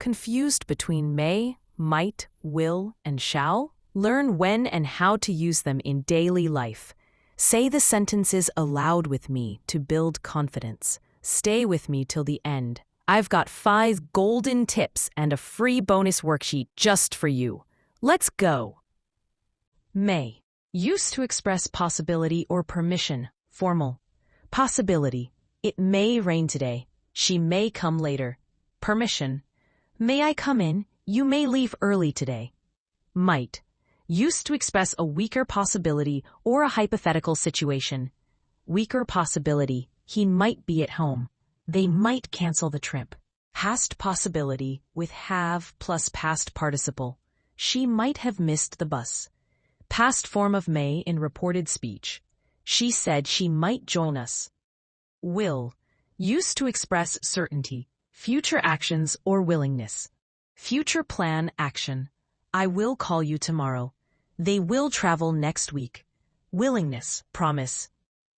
Confused between may, might, will, and shall? Learn when and how to use them in daily life. Say the sentences aloud with me to build confidence. Stay with me till the end. I've got 5 golden tips and a free bonus worksheet just for you. Let's go. May. Used to express possibility or permission, formal. Possibility. It may rain today. She may come later. Permission. May I come in? You may leave early today. Might. Used to express a weaker possibility or a hypothetical situation. Weaker possibility. He might be at home. They might cancel the trip. Past possibility with have plus past participle. She might have missed the bus. Past form of may in reported speech. She said she might join us. Will. Used to express certainty, future actions or willingness. Future plan action. I will call you tomorrow. They will travel next week. Willingness, promise.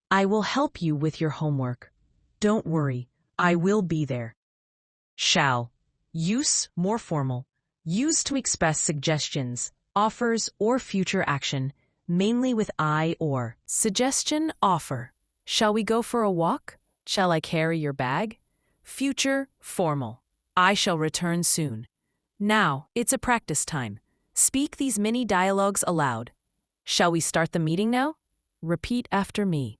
I will help you with your homework. Don't worry, I will be there. Shall. Use, more formal. Used to express suggestions, offers, or future action, mainly with I or. Suggestion, offer. Shall we go for a walk? Shall I carry your bag? Future, formal. I shall return soon. Now, it's a practice time. Speak these mini dialogues aloud. Shall we start the meeting now? Repeat after me.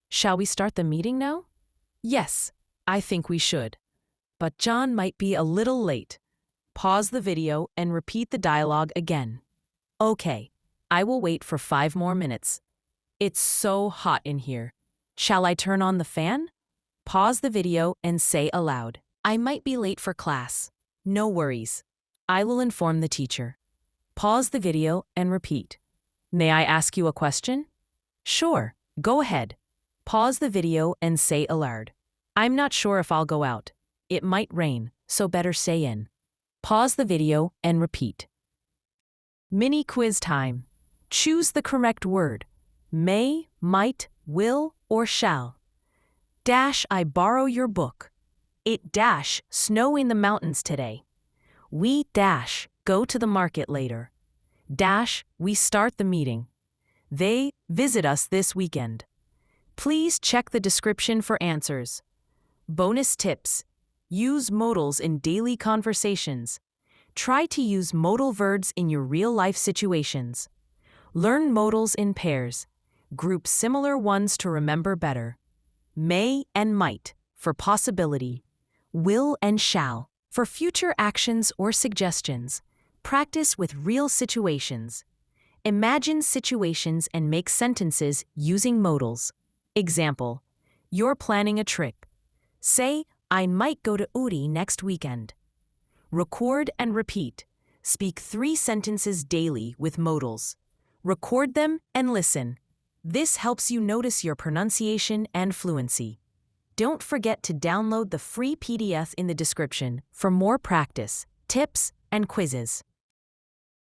Shall we start the meeting now? Yes, I think we should. But John might be a little late. Pause the video and repeat the dialogue again. Okay, I will wait for 5 more minutes. It's so hot in here. Shall I turn on the fan? Pause the video and say aloud. I might be late for class. No worries. I will inform the teacher. Pause the video and repeat. May I ask you a question? Sure, go ahead. Pause the video and say aloud. I'm not sure if I'll go out. It might rain, so better stay in. Pause the video and repeat. Mini quiz time. Choose the correct word. May, might, will, or shall. Dash, I borrow your book. It dash, snow in the mountains today. We dash, go to the market later. Dash, we start the meeting. They visit us this weekend. Please check the description for answers. Bonus tips. Use modals in daily conversations. Try to use modal verbs in your real-life situations. Learn modals in pairs. Group similar ones to remember better. May and might for possibility. Will and shall for future actions or suggestions. Practice with real situations. Imagine situations and make sentences using modals. Example, you're planning a trip. Say, I might go to Uri next weekend. Record and repeat. Speak 3 sentences daily with modals. Record them and listen. This helps you notice your pronunciation and fluency. Don't forget to download the free PDF in the description for more practice, tips, and quizzes.